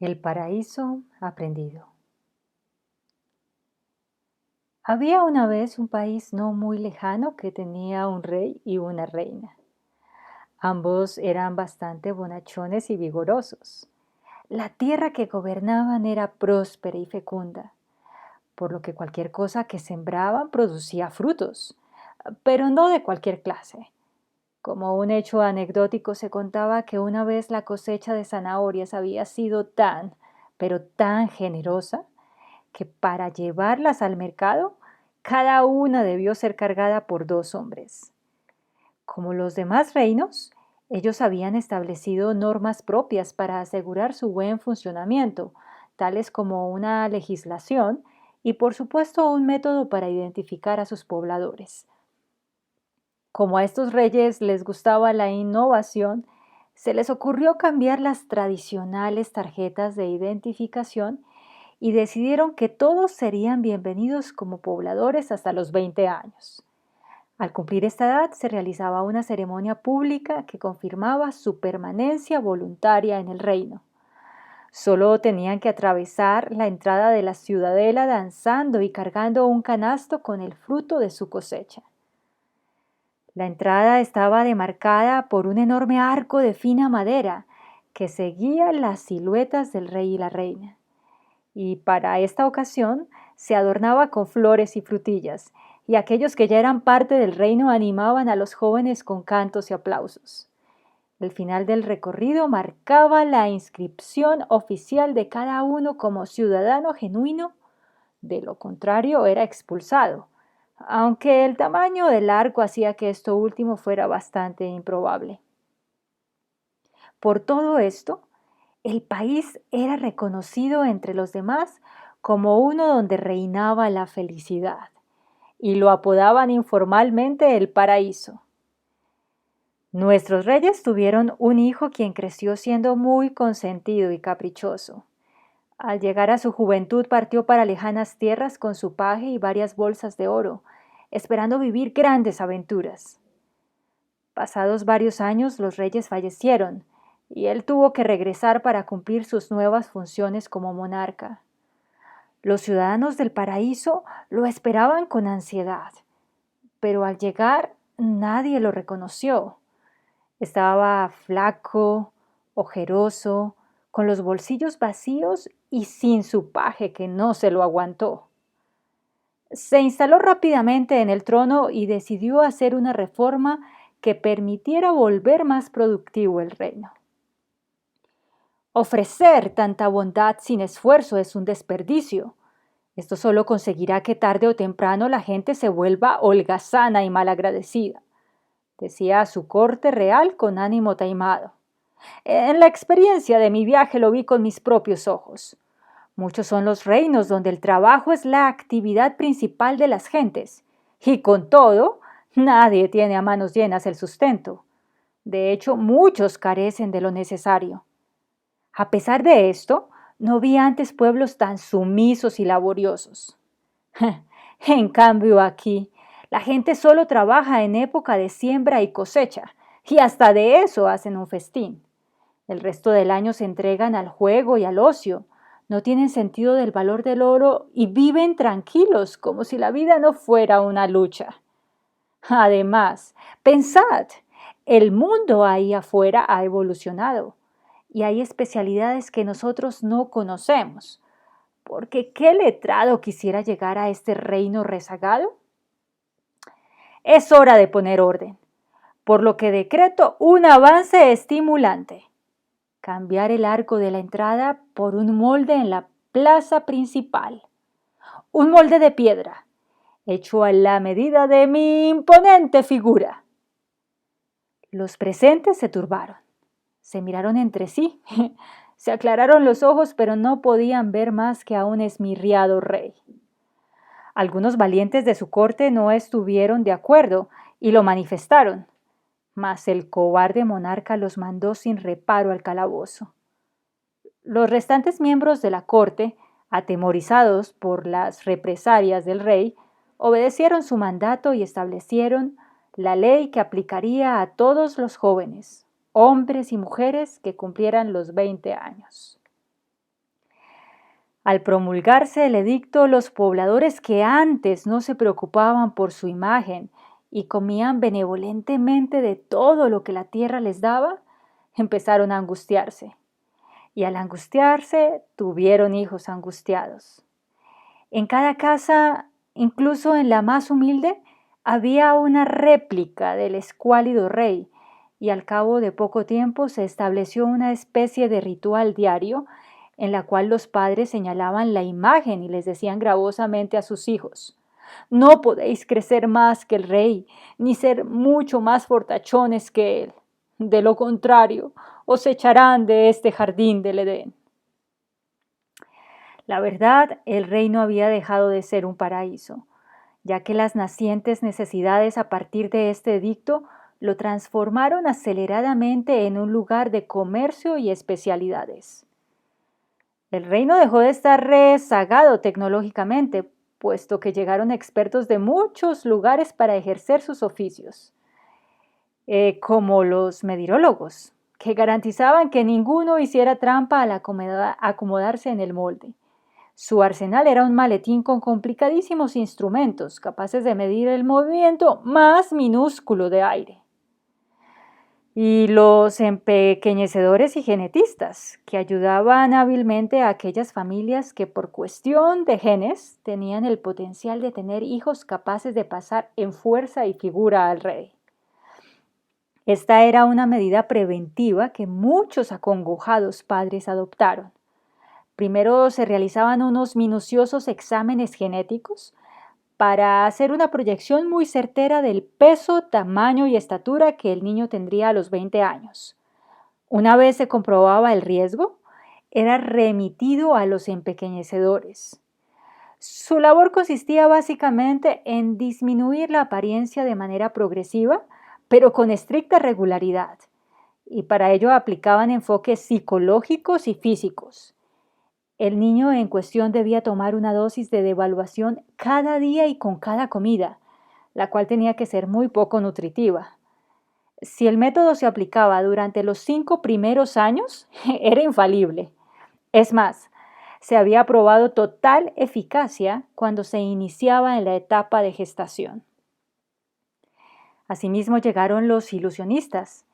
El paraíso aprendido. Había una vez un país no muy lejano que tenía un rey y una reina. Ambos eran bastante bonachones y vigorosos. La tierra que gobernaban era próspera y fecunda, por lo que cualquier cosa que sembraban producía frutos, pero no de cualquier clase. Como un hecho anecdótico se contaba que una vez la cosecha de zanahorias había sido pero tan generosa, que para llevarlas al mercado, cada una debió ser cargada por 2 hombres. Como los demás reinos, ellos habían establecido normas propias para asegurar su buen funcionamiento, tales como una legislación y por supuesto un método para identificar a sus pobladores. Como a estos reyes les gustaba la innovación, se les ocurrió cambiar las tradicionales tarjetas de identificación y decidieron que todos serían bienvenidos como pobladores hasta los 20 años. Al cumplir esta edad se realizaba una ceremonia pública que confirmaba su permanencia voluntaria en el reino. Solo tenían que atravesar la entrada de la ciudadela danzando y cargando un canasto con el fruto de su cosecha. La entrada estaba demarcada por un enorme arco de fina madera que seguía las siluetas del rey y la reina. Y para esta ocasión se adornaba con flores y frutillas, y aquellos que ya eran parte del reino animaban a los jóvenes con cantos y aplausos. El final del recorrido marcaba la inscripción oficial de cada uno como ciudadano genuino, de lo contrario era expulsado, aunque el tamaño del arco hacía que esto último fuera bastante improbable. Por todo esto, el país era reconocido entre los demás como uno donde reinaba la felicidad, y lo apodaban informalmente el paraíso. Nuestros reyes tuvieron un hijo quien creció siendo muy consentido y caprichoso. Al llegar a su juventud partió para lejanas tierras con su paje y varias bolsas de oro, esperando vivir grandes aventuras. Pasados varios años, los reyes fallecieron, y él tuvo que regresar para cumplir sus nuevas funciones como monarca. Los ciudadanos del paraíso lo esperaban con ansiedad, pero al llegar nadie lo reconoció. Estaba flaco, ojeroso, con los bolsillos vacíos y sin su paje que no se lo aguantó. Se instaló rápidamente en el trono y decidió hacer una reforma que permitiera volver más productivo el reino. Ofrecer tanta bondad sin esfuerzo es un desperdicio. Esto solo conseguirá que tarde o temprano la gente se vuelva holgazana y malagradecida, decía a su corte real con ánimo taimado. En la experiencia de mi viaje lo vi con mis propios ojos. Muchos son los reinos donde el trabajo es la actividad principal de las gentes, y con todo, nadie tiene a manos llenas el sustento. De hecho, muchos carecen de lo necesario. A pesar de esto, no vi antes pueblos tan sumisos y laboriosos. En cambio aquí, la gente solo trabaja en época de siembra y cosecha, y hasta de eso hacen un festín. El resto del año se entregan al juego y al ocio, no tienen sentido del valor del oro y viven tranquilos como si la vida no fuera una lucha. Además, pensad, el mundo ahí afuera ha evolucionado y hay especialidades que nosotros no conocemos, porque ¿qué letrado quisiera llegar a este reino rezagado? Es hora de poner orden, por lo que decreto un avance estimulante. Cambiar el arco de la entrada por un molde en la plaza principal. Un molde de piedra, hecho a la medida de mi imponente figura. Los presentes se turbaron, se miraron entre sí, se aclararon los ojos, pero no podían ver más que a un esmirriado rey. Algunos valientes de su corte no estuvieron de acuerdo y lo manifestaron, mas el cobarde monarca los mandó sin reparo al calabozo. Los restantes miembros de la corte, atemorizados por las represalias del rey, obedecieron su mandato y establecieron la ley que aplicaría a todos los jóvenes, hombres y mujeres que cumplieran los 20 años. Al promulgarse el edicto, los pobladores que antes no se preocupaban por su imagen y comían benevolentemente de todo lo que la tierra les daba, empezaron a angustiarse. Y al angustiarse, tuvieron hijos angustiados. En cada casa, incluso en la más humilde, había una réplica del escuálido rey, y al cabo de poco tiempo se estableció una especie de ritual diario en la cual los padres señalaban la imagen y les decían gravosamente a sus hijos: no podéis crecer más que el rey, ni ser mucho más fortachones que él. De lo contrario, os echarán de este jardín del Edén. La verdad, el reino había dejado de ser un paraíso, ya que las nacientes necesidades a partir de este edicto lo transformaron aceleradamente en un lugar de comercio y especialidades. El reino dejó de estar rezagado tecnológicamente, puesto que llegaron expertos de muchos lugares para ejercer sus oficios, como los medirólogos, que garantizaban que ninguno hiciera trampa al acomodarse en el molde. Su arsenal era un maletín con complicadísimos instrumentos capaces de medir el movimiento más minúsculo de aire. Y los empequeñecedores y genetistas, que ayudaban hábilmente a aquellas familias que por cuestión de genes tenían el potencial de tener hijos capaces de pasar en fuerza y figura al rey. Esta era una medida preventiva que muchos acongojados padres adoptaron. Primero se realizaban unos minuciosos exámenes genéticos para hacer una proyección muy certera del peso, tamaño y estatura que el niño tendría a los 20 años. Una vez se comprobaba el riesgo, era remitido a los empequeñecedores. Su labor consistía básicamente en disminuir la apariencia de manera progresiva, pero con estricta regularidad, y para ello aplicaban enfoques psicológicos y físicos. El niño en cuestión debía tomar una dosis de devaluación cada día y con cada comida, la cual tenía que ser muy poco nutritiva. Si el método se aplicaba durante los 5 primeros años, era infalible. Es más, se había probado total eficacia cuando se iniciaba en la etapa de gestación. Asimismo llegaron los ilusionistas,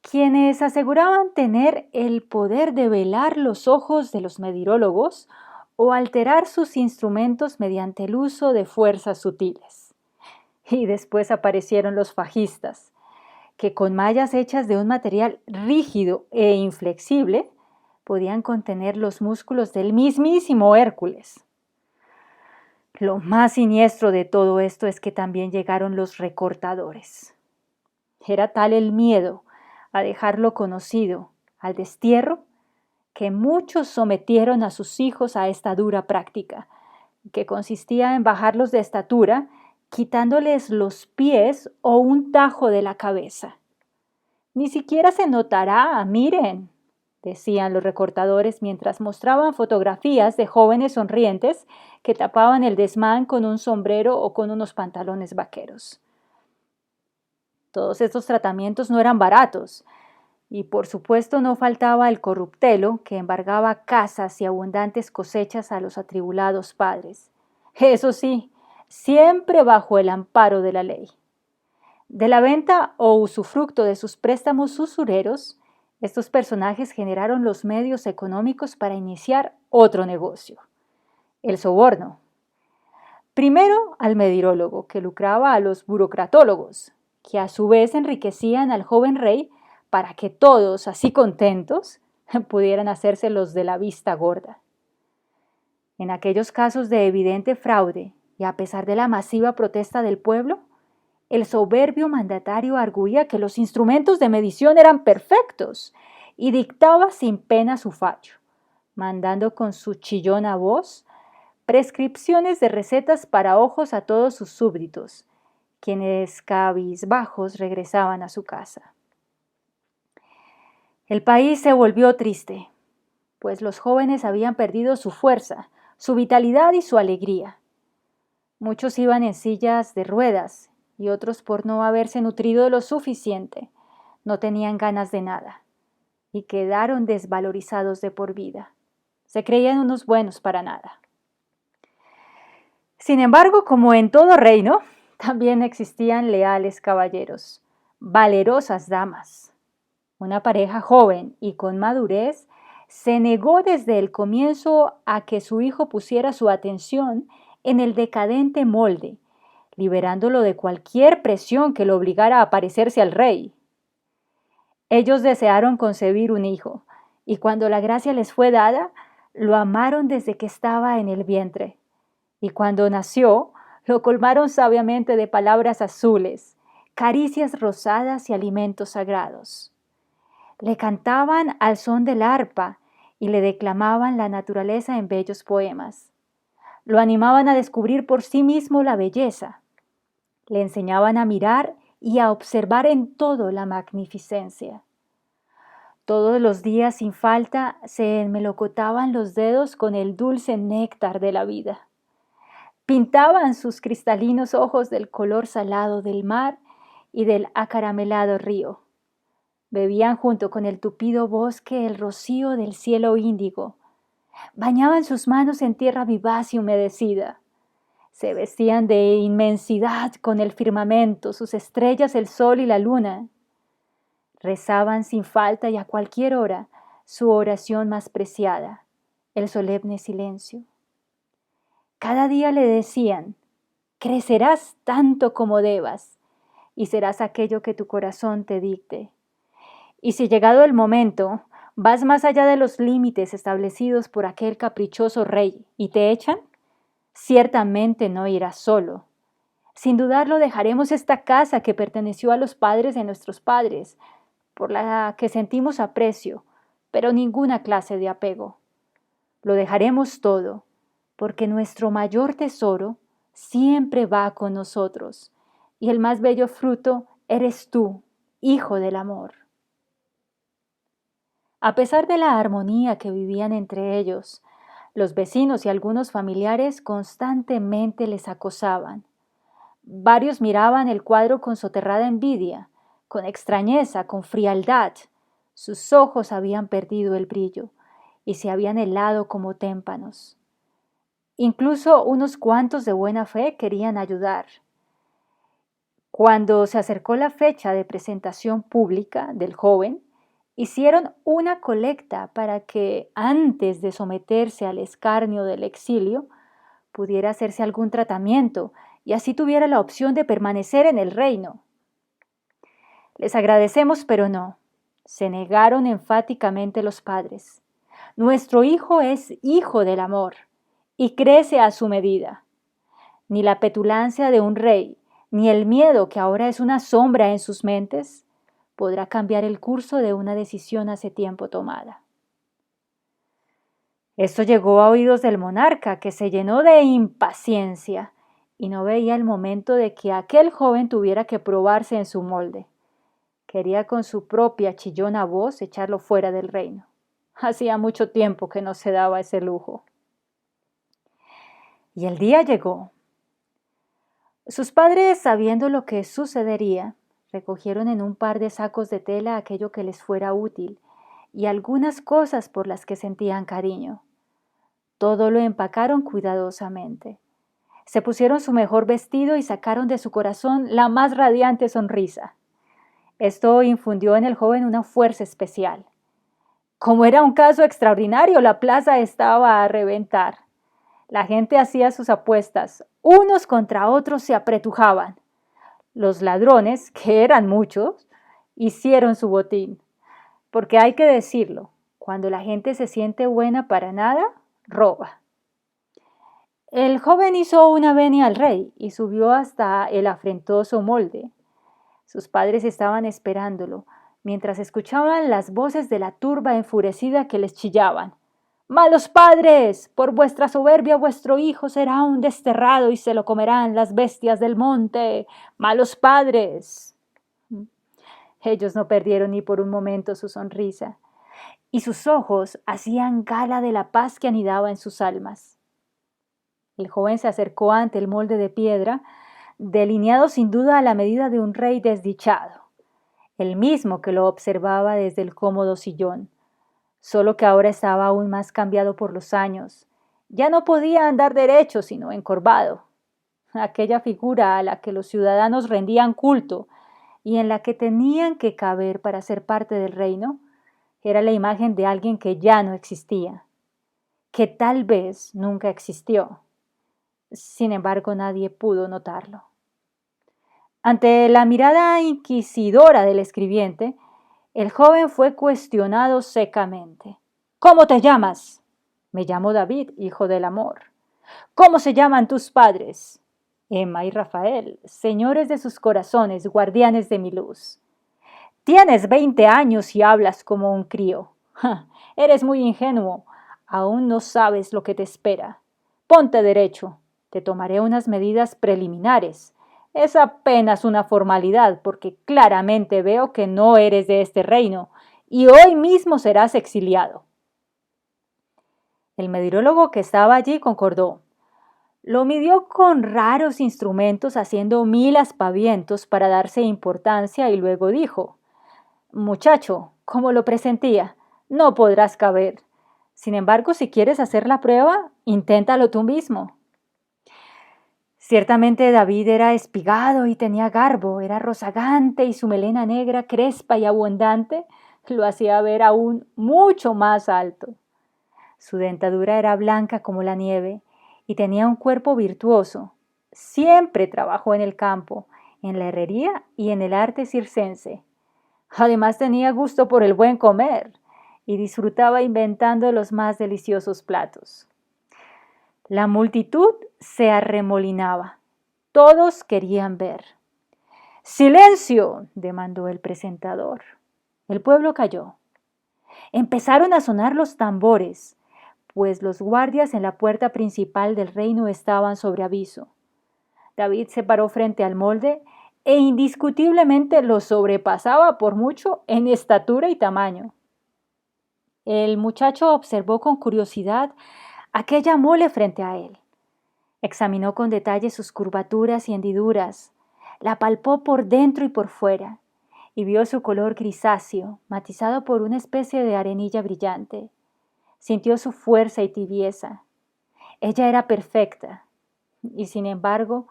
quienes aseguraban tener el poder de velar los ojos de los medirólogos o alterar sus instrumentos mediante el uso de fuerzas sutiles. Y después aparecieron los fajistas, que con mallas hechas de un material rígido e inflexible podían contener los músculos del mismísimo Hércules. Lo más siniestro de todo esto es que también llegaron los recortadores. Era tal el miedo a dejarlo conocido, al destierro, que muchos sometieron a sus hijos a esta dura práctica, que consistía en bajarlos de estatura, quitándoles los pies o un tajo de la cabeza. Ni siquiera se notará, miren, decían los recortadores mientras mostraban fotografías de jóvenes sonrientes que tapaban el desmán con un sombrero o con unos pantalones vaqueros. Todos estos tratamientos no eran baratos, y por supuesto no faltaba el corruptelo que embargaba casas y abundantes cosechas a los atribulados padres. Eso sí, siempre bajo el amparo de la ley. De la venta o usufructo de sus préstamos usureros, estos personajes generaron los medios económicos para iniciar otro negocio: el soborno. Primero al medirólogo, que lucraba a los burocratólogos, que a su vez enriquecían al joven rey para que todos, así contentos, pudieran hacerse los de la vista gorda. En aquellos casos de evidente fraude, y a pesar de la masiva protesta del pueblo, el soberbio mandatario arguía que los instrumentos de medición eran perfectos y dictaba sin pena su fallo, mandando con su chillona voz prescripciones de recetas para ojos a todos sus súbditos, quienes cabizbajos regresaban a su casa. El país se volvió triste, pues los jóvenes habían perdido su fuerza, su vitalidad y su alegría. Muchos iban en sillas de ruedas y otros, por no haberse nutrido lo suficiente, no tenían ganas de nada y quedaron desvalorizados de por vida. Se creían unos buenos para nada. Sin embargo, como en todo reino, también existían leales caballeros, valerosas damas. Una pareja joven y con madurez se negó desde el comienzo a que su hijo pusiera su atención en el decadente molde, liberándolo de cualquier presión que lo obligara a parecerse al rey. Ellos desearon concebir un hijo, y cuando la gracia les fue dada, lo amaron desde que estaba en el vientre. Y cuando nació, lo colmaron sabiamente de palabras azules, caricias rosadas y alimentos sagrados. Le cantaban al son del arpa y le declamaban la naturaleza en bellos poemas. Lo animaban a descubrir por sí mismo la belleza. Le enseñaban a mirar y a observar en todo la magnificencia. Todos los días sin falta se enmelocotaban los dedos con el dulce néctar de la vida. Pintaban sus cristalinos ojos del color salado del mar y del acaramelado río. Bebían junto con el tupido bosque el rocío del cielo índigo. Bañaban sus manos en tierra vivaz y humedecida. Se vestían de inmensidad con el firmamento, sus estrellas, el sol y la luna. Rezaban sin falta y a cualquier hora su oración más preciada, el solemne silencio. Cada día le decían, crecerás tanto como debas y serás aquello que tu corazón te dicte. Y si llegado el momento, vas más allá de los límites establecidos por aquel caprichoso rey y te echan, ciertamente no irás solo. Sin dudarlo dejaremos esta casa que perteneció a los padres de nuestros padres, por la que sentimos aprecio, pero ninguna clase de apego. Lo dejaremos todo, porque nuestro mayor tesoro siempre va con nosotros, y el más bello fruto eres tú, hijo del amor. A pesar de la armonía que vivían entre ellos, los vecinos y algunos familiares constantemente les acosaban. Varios miraban el cuadro con soterrada envidia, con extrañeza, con frialdad. Sus ojos habían perdido el brillo y se habían helado como témpanos. Incluso unos cuantos de buena fe querían ayudar. Cuando se acercó la fecha de presentación pública del joven, hicieron una colecta para que, antes de someterse al escarnio del exilio, pudiera hacerse algún tratamiento y así tuviera la opción de permanecer en el reino. Les agradecemos, pero no. Se negaron enfáticamente los padres. Nuestro hijo es hijo del amor y crece a su medida. Ni la petulancia de un rey, ni el miedo que ahora es una sombra en sus mentes, podrá cambiar el curso de una decisión hace tiempo tomada. Esto llegó a oídos del monarca, que se llenó de impaciencia y no veía el momento de que aquel joven tuviera que probarse en su molde. Quería con su propia chillona voz echarlo fuera del reino. Hacía mucho tiempo que no se daba ese lujo. Y el día llegó. Sus padres, sabiendo lo que sucedería, recogieron en un par de sacos de tela aquello que les fuera útil y algunas cosas por las que sentían cariño. Todo lo empacaron cuidadosamente. Se pusieron su mejor vestido y sacaron de su corazón la más radiante sonrisa. Esto infundió en el joven una fuerza especial. Como era un caso extraordinario, la plaza estaba a reventar. La gente hacía sus apuestas, unos contra otros se apretujaban. Los ladrones, que eran muchos, hicieron su botín. Porque hay que decirlo, cuando la gente se siente buena para nada, roba. El joven hizo una venia al rey y subió hasta el afrentoso molde. Sus padres estaban esperándolo, mientras escuchaban las voces de la turba enfurecida que les chillaban. ¡Malos padres! Por vuestra soberbia vuestro hijo será un desterrado y se lo comerán las bestias del monte. ¡Malos padres! Ellos no perdieron ni por un momento su sonrisa, y sus ojos hacían gala de la paz que anidaba en sus almas. El joven se acercó ante el molde de piedra, delineado sin duda a la medida de un rey desdichado, el mismo que lo observaba desde el cómodo sillón. solo que ahora estaba aún más cambiado por los años. Ya no podía andar derecho, sino encorvado. Aquella figura a la que los ciudadanos rendían culto y en la que tenían que caber para ser parte del reino, era la imagen de alguien que ya no existía, que tal vez nunca existió. Sin embargo, nadie pudo notarlo. Ante la mirada inquisidora del escribiente, el joven fue cuestionado secamente. ¿Cómo te llamas? Me llamo David, hijo del amor. ¿Cómo se llaman tus padres? Emma y Rafael, señores de sus corazones, guardianes de mi luz. Tienes 20 años y hablas como un crío. ¡Ja! Eres muy ingenuo. Aún no sabes lo que te espera. Ponte derecho. Te tomaré unas medidas preliminares. Es apenas una formalidad porque claramente veo que no eres de este reino y hoy mismo serás exiliado. El meteorólogo que estaba allí concordó. Lo midió con raros instrumentos haciendo 1000 aspavientos para darse importancia y luego dijo, muchacho, como lo presentía, no podrás caber. Sin embargo, si quieres hacer la prueba, inténtalo tú mismo. Ciertamente David era espigado y tenía garbo, era rozagante y su melena negra, crespa y abundante, lo hacía ver aún mucho más alto. Su dentadura era blanca como la nieve y tenía un cuerpo virtuoso. Siempre trabajó en el campo, en la herrería y en el arte circense. Además tenía gusto por el buen comer y disfrutaba inventando los más deliciosos platos. La multitud se arremolinaba. Todos querían ver. ¡Silencio!, demandó el presentador. El pueblo calló. Empezaron a sonar los tambores, pues los guardias en la puerta principal del reino estaban sobre aviso. David se paró frente al molde e indiscutiblemente lo sobrepasaba por mucho en estatura y tamaño. El muchacho observó con curiosidad aquella mole frente a él. Examinó con detalle sus curvaturas y hendiduras, la palpó por dentro y por fuera, y vio su color grisáceo, matizado por una especie de arenilla brillante. Sintió su fuerza y tibieza. Ella era perfecta, y sin embargo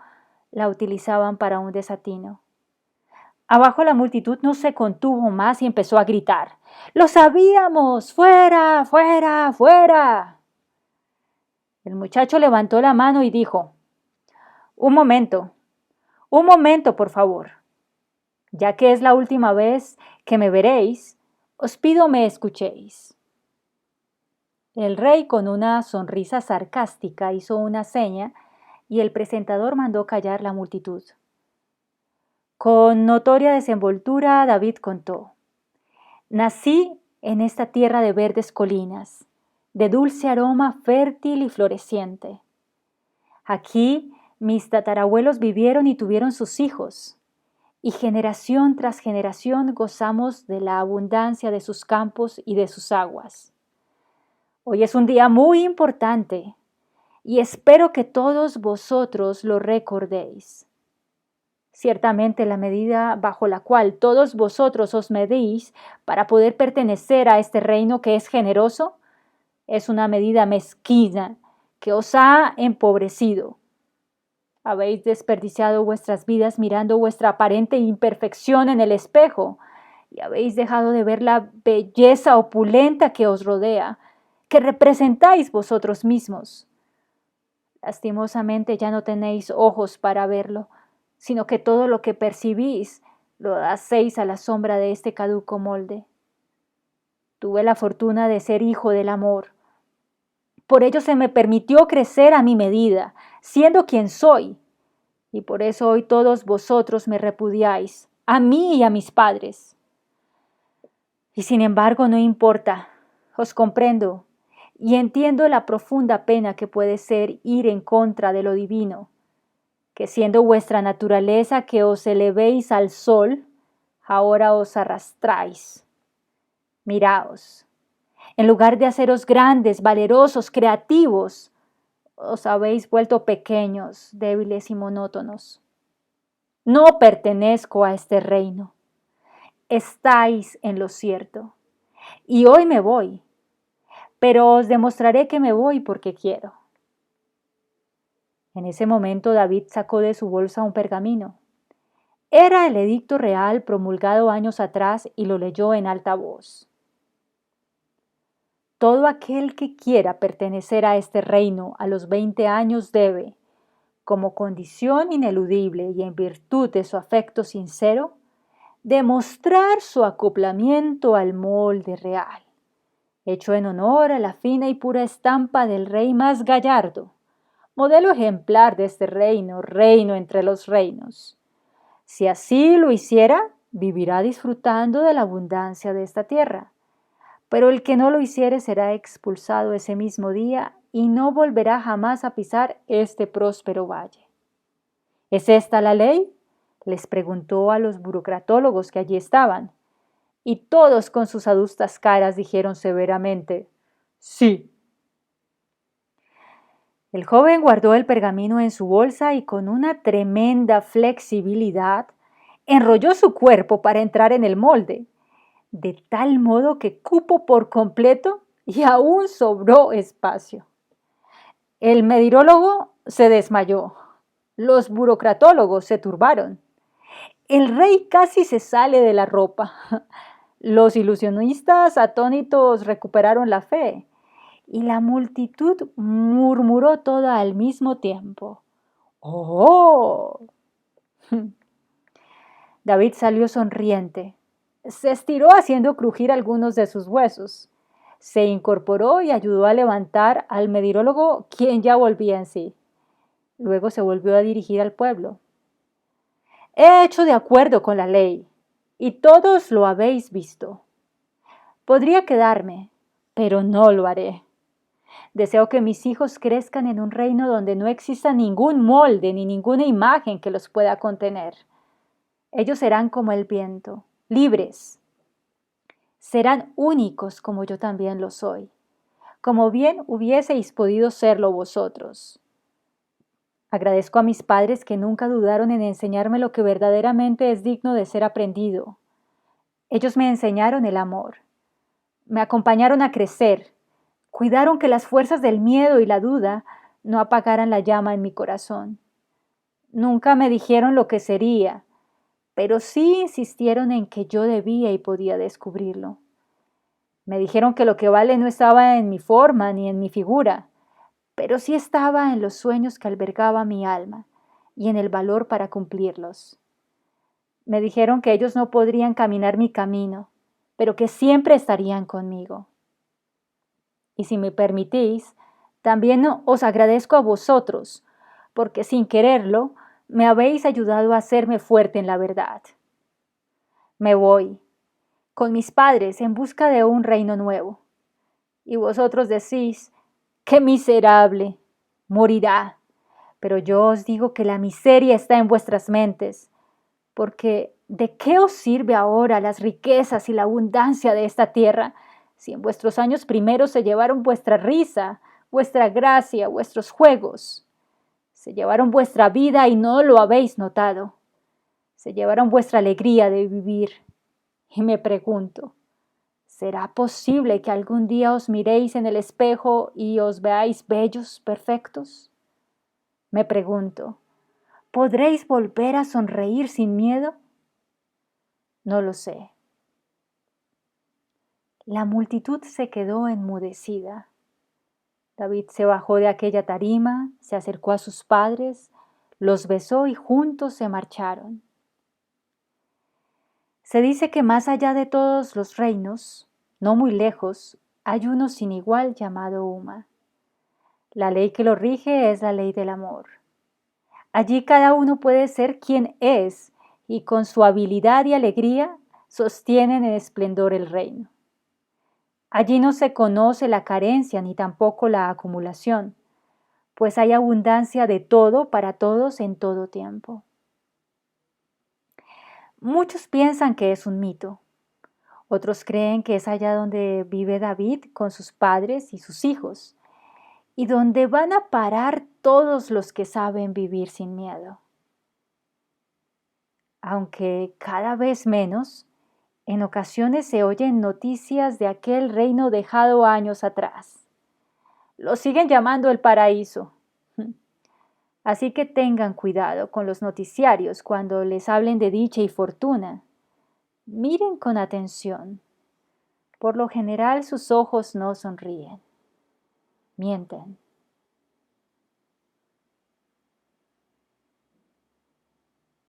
la utilizaban para un desatino. Abajo la multitud no se contuvo más y empezó a gritar. ¡Lo sabíamos! ¡Fuera! ¡Fuera! ¡Fuera! El muchacho levantó la mano y dijo, un momento, por favor. Ya que es la última vez que me veréis, os pido me escuchéis. El rey, con una sonrisa sarcástica, hizo una seña y el presentador mandó callar la multitud. Con notoria desenvoltura, David contó. Nací en esta tierra de verdes colinas, de dulce aroma fértil y floreciente. Aquí mis tatarabuelos vivieron y tuvieron sus hijos, y generación tras generación gozamos de la abundancia de sus campos y de sus aguas. Hoy es un día muy importante, y espero que todos vosotros lo recordéis. Ciertamente la medida bajo la cual todos vosotros os medís para poder pertenecer a este reino que es generoso, es una medida mezquina que os ha empobrecido. Habéis desperdiciado vuestras vidas mirando vuestra aparente imperfección en el espejo y habéis dejado de ver la belleza opulenta que os rodea, que representáis vosotros mismos. Lastimosamente ya no tenéis ojos para verlo, sino que todo lo que percibís lo hacéis a la sombra de este caduco molde. Tuve la fortuna de ser hijo del amor. Por ello se me permitió crecer a mi medida, siendo quien soy. Y por eso hoy todos vosotros me repudiáis, a mí y a mis padres. Y sin embargo no importa, os comprendo y entiendo la profunda pena que puede ser ir en contra de lo divino, que siendo vuestra naturaleza que os elevéis al sol, ahora os arrastráis. Miraos, en lugar de haceros grandes, valerosos, creativos, os habéis vuelto pequeños, débiles y monótonos. No pertenezco a este reino. Estáis en lo cierto. Y hoy me voy, pero os demostraré que me voy porque quiero. En ese momento David sacó de su bolsa un pergamino. Era el edicto real promulgado años atrás y lo leyó en alta voz. Todo aquel que quiera pertenecer a este reino a los 20 años debe, como condición ineludible y en virtud de su afecto sincero, demostrar su acoplamiento al molde real, hecho en honor a la fina y pura estampa del rey más gallardo, modelo ejemplar de este reino, reino entre los reinos. Si así lo hiciera, vivirá disfrutando de la abundancia de esta tierra. Pero el que no lo hiciere será expulsado ese mismo día y no volverá jamás a pisar este próspero valle. ¿Es esta la ley?, les preguntó a los burocratólogos que allí estaban. Y todos con sus adustas caras dijeron severamente, sí. El joven guardó el pergamino en su bolsa y con una tremenda flexibilidad enrolló su cuerpo para entrar en el molde, de tal modo que cupo por completo y aún sobró espacio. El medirólogo se desmayó. Los burocratólogos se turbaron. El rey casi se sale de la ropa. Los ilusionistas atónitos recuperaron la fe y la multitud murmuró toda al mismo tiempo. ¡Oh! David salió sonriente. Se estiró haciendo crujir algunos de sus huesos. Se incorporó y ayudó a levantar al medirólogo, quien ya volvía en sí. Luego se volvió a dirigir al pueblo. He hecho de acuerdo con la ley, y todos lo habéis visto. Podría quedarme, pero no lo haré. Deseo que mis hijos crezcan en un reino donde no exista ningún molde ni ninguna imagen que los pueda contener. Ellos serán como el viento, libres. Serán únicos como yo también lo soy, como bien hubieseis podido serlo vosotros. Agradezco a mis padres que nunca dudaron en enseñarme lo que verdaderamente es digno de ser aprendido. Ellos me enseñaron el amor, me acompañaron a crecer, cuidaron que las fuerzas del miedo y la duda no apagaran la llama en mi corazón. Nunca me dijeron lo que sería, pero sí insistieron en que yo debía y podía descubrirlo. Me dijeron que lo que vale no estaba en mi forma ni en mi figura, pero sí estaba en los sueños que albergaba mi alma y en el valor para cumplirlos. Me dijeron que ellos no podrían caminar mi camino, pero que siempre estarían conmigo. Y si me permitís, también os agradezco a vosotros, porque sin quererlo, me habéis ayudado a hacerme fuerte en la verdad. Me voy, con mis padres, en busca de un reino nuevo. Y vosotros decís, ¡qué miserable! Morirá. Pero yo os digo que la miseria está en vuestras mentes, porque ¿de qué os sirve ahora las riquezas y la abundancia de esta tierra, si en vuestros años primeros se llevaron vuestra risa, vuestra gracia, vuestros juegos? Se llevaron vuestra vida y no lo habéis notado. Se llevaron vuestra alegría de vivir. Y me pregunto, ¿será posible que algún día os miréis en el espejo y os veáis bellos, perfectos? Me pregunto, ¿podréis volver a sonreír sin miedo? No lo sé. La multitud se quedó enmudecida. David se bajó de aquella tarima, se acercó a sus padres, los besó y juntos se marcharon. Se dice que más allá de todos los reinos, no muy lejos, hay uno sin igual llamado Uma. La ley que lo rige es la ley del amor. Allí cada uno puede ser quien es y con su habilidad y alegría sostienen en esplendor el reino. Allí no se conoce la carencia ni tampoco la acumulación, pues hay abundancia de todo para todos en todo tiempo. Muchos piensan que es un mito. Otros creen que es allá donde vive David con sus padres y sus hijos, y donde van a parar todos los que saben vivir sin miedo. Aunque cada vez menos, En ocasiones se oyen noticias de aquel reino dejado años atrás. Lo siguen llamando el paraíso. Así que tengan cuidado con los noticiarios cuando les hablen de dicha y fortuna. Miren con atención. Por lo general sus ojos no sonríen. Mienten.